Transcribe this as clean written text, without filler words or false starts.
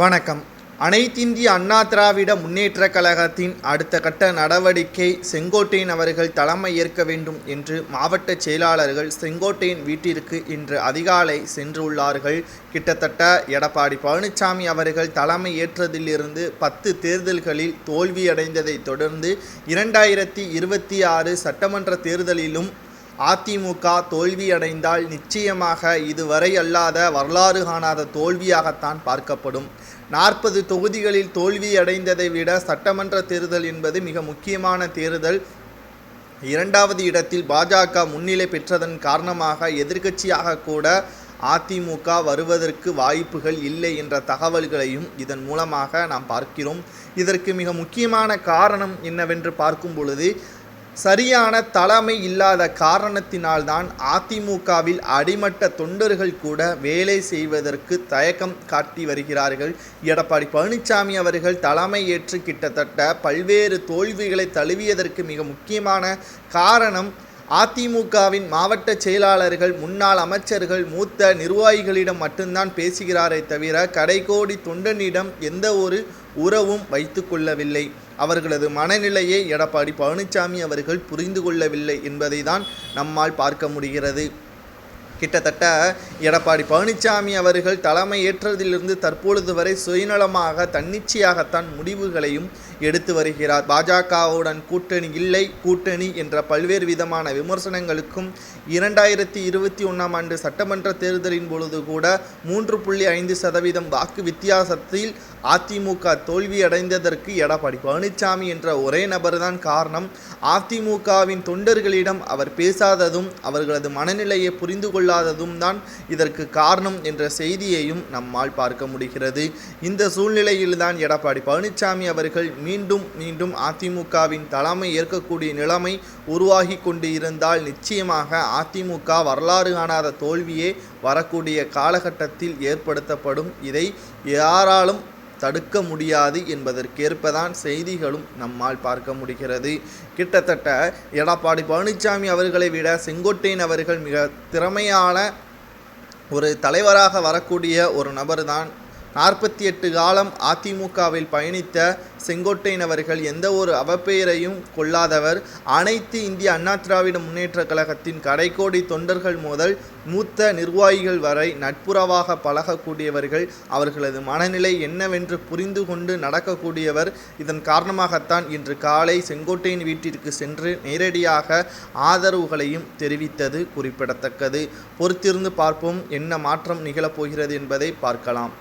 வணக்கம். அனைத்திந்திய அண்ணா திராவிட முன்னேற்றக் கழகத்தின் அடுத்த கட்ட நடவடிக்கை செங்கோட்டையன் அவர்கள் தலைமை ஏற்க வேண்டும் என்று மாவட்ட செயலாளர்கள் செங்கோட்டையன் வீட்டிற்கு இன்று அதிகாலை சென்றுள்ளார்கள். கிட்டத்தட்ட எடப்பாடி பழனிசாமி அவர்கள் தலைமை ஏற்றதிலிருந்து 10 தேர்தல்களில் தோல்வியடைந்ததைத் தொடர்ந்து 2026 சட்டமன்ற தேர்தலிலும் அதிமுக தோல்வியடைந்தால் நிச்சயமாக இதுவரை அல்லாத வரலாறு காணாத தோல்வியாகத்தான் பார்க்கப்படும். 40 தொகுதிகளில் தோல்வியடைந்ததை விட சட்டமன்ற தேர்தல் என்பது மிக முக்கியமான தேர்தல். 2வது இடத்தில் பாஜக முன்னிலை பெற்றதன் காரணமாக எதிர்க்கட்சியாக கூட அதிமுக வருவதற்கு வாய்ப்புகள் இல்லை என்ற தகவல்களையும் இதன் மூலமாக நாம் பார்க்கிறோம். இதற்கு மிக முக்கியமான காரணம் என்னவென்று பார்க்கும் பொழுது, சரியான தலைமை இல்லாத காரணத்தினால்தான் அதிமுகவில் அடிமட்ட தொண்டர்கள் கூட வேலை செய்வதற்கு தயக்கம் காட்டி வருகிறார்கள். எடப்பாடி பழனிசாமி அவர்கள் தலைமை ஏற்று கிட்டத்தட்ட பல்வேறு தோல்விகளை தழுவியதற்கு மிக முக்கியமான காரணம் அதிமுகவின் மாவட்ட செயலாளர்கள், முன்னாள் அமைச்சர்கள், மூத்த நிர்வாகிகளிடம் மட்டும்தான் பேசுகிறாரே தவிர கடைக்கோடி தொண்டனிடம் எந்த ஒரு உறவும் வைத்து கொள்ளவில்லை. அவர்களது மனநிலையை எடப்பாடி பழனிசாமி அவர்கள் புரிந்து கொள்ளவில்லை என்பதை தான் நம்மால் பார்க்க முடிகிறது. கிட்டத்தட்ட எடப்பாடி பழனிசாமி அவர்கள் தலைமை ஏற்றதிலிருந்து தற்பொழுது வரை சுயநலமாக தன்னிச்சையாகத்தான் முடிவுகளையும் எடுத்து வருகிறார். பாஜகவுடன் கூட்டணி இல்லை, கூட்டணி என்ற பல்வேறு விதமான விமர்சனங்களுக்கும் 2021ஆம் ஆண்டு சட்டமன்ற தேர்தலின் பொழுது கூட 3.5% வாக்கு வித்தியாசத்தில் அதிமுக தோல்வியடைந்ததற்கு எடப்பாடி பழனிசாமி என்ற ஒரே நபர்தான் காரணம். அதிமுகவின் தொண்டர்களிடம் அவர் பேசாததும் அவர்களது மனநிலையை புரிந்து கொள்ளாததும் தான் இதற்கு காரணம் என்ற செய்தியையும் நம்மால் பார்க்க முடிகிறது. இந்த சூழ்நிலையில்தான் எடப்பாடி பழனிசாமி அவர்கள் மீண்டும் அதிமுகவின் தலைமை ஏற்கக்கூடிய நிலைமை உருவாகி கொண்டு இருந்தால் நிச்சயமாக அதிமுக வரலாறு காணாத தோல்வியே வரக்கூடிய காலகட்டத்தில் ஏற்படுத்தப்படும். இதை யாராலும் தடுக்க முடியாது என்பதற்கேற்பதான் செய்திகளும் நம்மால் பார்க்க முடிகிறது. கிட்டத்தட்ட எடப்பாடி பழனிசாமி அவர்களை விட செங்கோட்டையன் அவர்கள் மிக திறமையான ஒரு தலைவராக வரக்கூடிய ஒரு நபர்தான். 48 காலம் அதிமுகவில் பயணித்த செங்கோட்டையன் அவர்கள் எந்த ஒரு அவப்பெயரையும் கொள்ளாதவர். அனைத்து இந்திய அண்ணா திராவிட முன்னேற்ற கழகத்தின் கடைக்கோடி தொண்டர்கள் முதல் மூத்த நிர்வாகிகள் வரை நட்புறவாக பழகக்கூடியவர்கள். அவர்களது மனநிலை என்னவென்று புரிந்து கொண்டு நடக்கக்கூடியவர். இதன் காரணமாகத்தான் இன்று காலை செங்கோட்டையன் வீட்டிற்கு சென்று நேரடியாக ஆதரவுகளையும் தெரிவித்தது குறிப்பிடத்தக்கது. பொறுத்திருந்து பார்ப்போம் என்ன மாற்றம் நிகழப்போகிறது என்பதை பார்க்கலாம்.